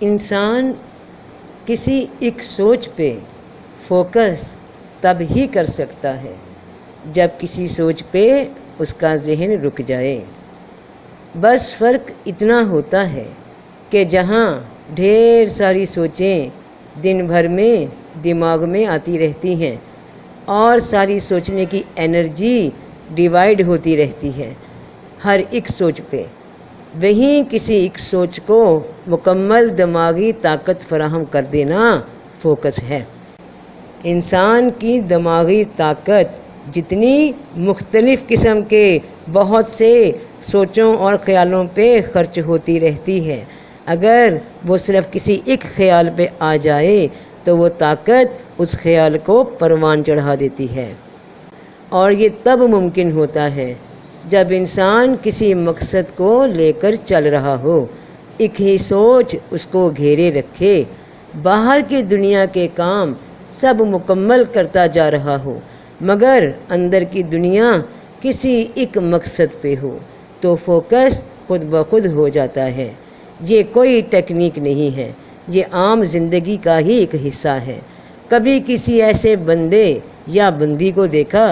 انسان کسی ایک سوچ پہ فوکس تب ہی کر سکتا ہے جب کسی سوچ پہ اس کا ذہن رک جائے۔ بس فرق اتنا ہوتا ہے کہ جہاں ڈھیر ساری سوچیں دن بھر میں دماغ میں آتی رہتی ہیں اور ساری سوچنے کی انرجی ڈیوائیڈ ہوتی رہتی ہے ہر ایک سوچ پہ، وہیں کسی ایک سوچ کو مکمل دماغی طاقت فراہم کر دینا فوکس ہے۔ انسان کی دماغی طاقت جتنی مختلف قسم کے بہت سے سوچوں اور خیالوں پہ خرچ ہوتی رہتی ہے، اگر وہ صرف کسی ایک خیال پہ آ جائے تو وہ طاقت اس خیال کو پروان چڑھا دیتی ہے۔ اور یہ تب ممکن ہوتا ہے جب انسان کسی مقصد کو لے کر چل رہا ہو، ایک ہی سوچ اس کو گھیرے رکھے، باہر کی دنیا کے کام سب مکمل کرتا جا رہا ہو مگر اندر کی دنیا کسی ایک مقصد پہ ہو تو فوکس خود بخود ہو جاتا ہے۔ یہ کوئی ٹیکنیک نہیں ہے، یہ عام زندگی کا ہی ایک حصہ ہے۔ کبھی کسی ایسے بندے یا بندی کو دیکھا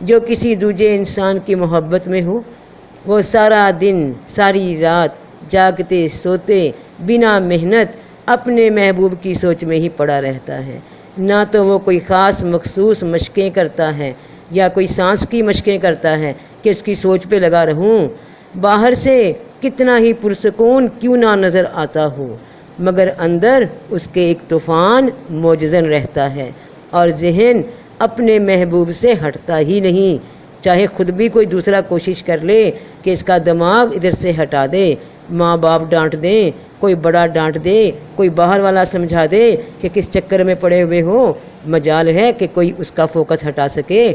جو کسی دوسرے انسان کی محبت میں ہو؟ وہ سارا دن ساری رات جاگتے سوتے بنا محنت اپنے محبوب کی سوچ میں ہی پڑا رہتا ہے۔ نہ تو وہ کوئی خاص مخصوص مشقیں کرتا ہے یا کوئی سانس کی مشقیں کرتا ہے کہ اس کی سوچ پہ لگا رہوں، باہر سے کتنا ہی پرسکون کیوں نہ نظر آتا ہو مگر اندر اس کے ایک طوفان موجزن رہتا ہے اور ذہن اپنے محبوب سے ہٹتا ہی نہیں، چاہے خود بھی کوئی دوسرا کوشش کر لے کہ اس کا دماغ ادھر سے ہٹا دے، ماں باپ ڈانٹ دیں، کوئی بڑا ڈانٹ دے، کوئی باہر والا سمجھا دے کہ کس چکر میں پڑے ہوئے ہو، مجال ہے کہ کوئی اس کا فوکس ہٹا سکے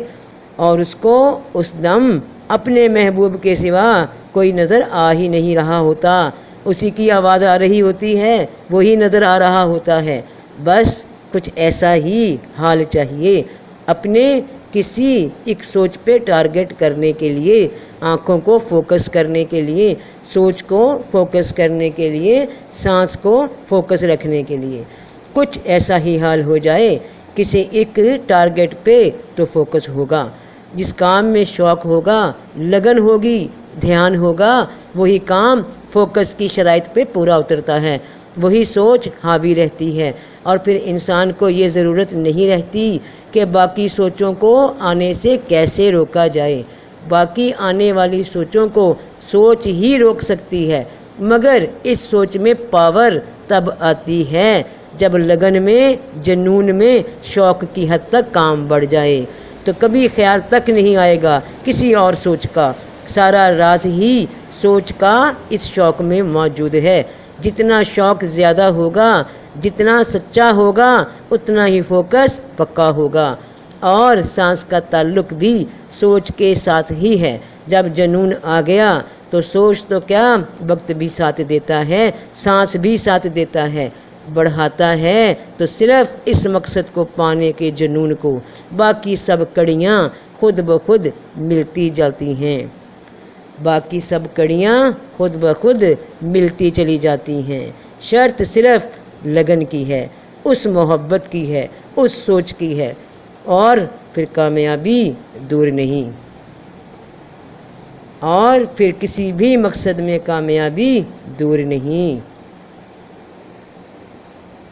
اور اس کو اس دم اپنے محبوب کے سوا کوئی نظر آ ہی نہیں رہا ہوتا، اسی کی آواز آ رہی ہوتی ہے، وہی نظر آ رہا ہوتا ہے۔ بس کچھ ایسا ہی حال چاہیے اپنے کسی ایک سوچ پہ ٹارگٹ کرنے کے لیے، آنکھوں کو فوکس کرنے کے لیے، سوچ کو فوکس کرنے کے لیے، سانس کو فوکس رکھنے کے لیے۔ کچھ ایسا ہی حال ہو جائے کسی ایک ٹارگٹ پہ تو فوکس ہوگا، جس کام میں شوق ہوگا، لگن ہوگی، دھیان ہوگا، وہی کام فوکس کی شرائط پہ پورا اترتا ہے، وہی سوچ حاوی رہتی ہے اور پھر انسان کو یہ ضرورت نہیں رہتی کہ باقی سوچوں کو آنے سے کیسے روکا جائے۔ باقی آنے والی سوچوں کو سوچ ہی روک سکتی ہے مگر اس سوچ میں پاور تب آتی ہے جب لگن میں، جنون میں، شوق کی حد تک کام بڑھ جائے تو کبھی خیال تک نہیں آئے گا کسی اور سوچ کا، سارا راز ہی سوچ کا اس شوق میں موجود ہے۔ جتنا شوق زیادہ ہوگا، جتنا سچا ہوگا، اتنا ہی فوکس پکا ہوگا۔ اور سانس کا تعلق بھی سوچ کے ساتھ ہی ہے، جب جنون آ گیا تو سوچ تو کیا وقت بھی ساتھ دیتا ہے، سانس بھی ساتھ دیتا ہے، بڑھاتا ہے تو صرف اس مقصد کو پانے کے جنون کو، باقی سب کڑیاں خود بخود ملتی جاتی ہیں، باقی سب کڑیاں خود بخود ملتی چلی جاتی ہیں۔ شرط صرف لگن کی ہے، اس محبت کی ہے، اس سوچ کی ہے اور پھر کامیابی دور نہیں، اور پھر کسی بھی مقصد میں کامیابی دور نہیں۔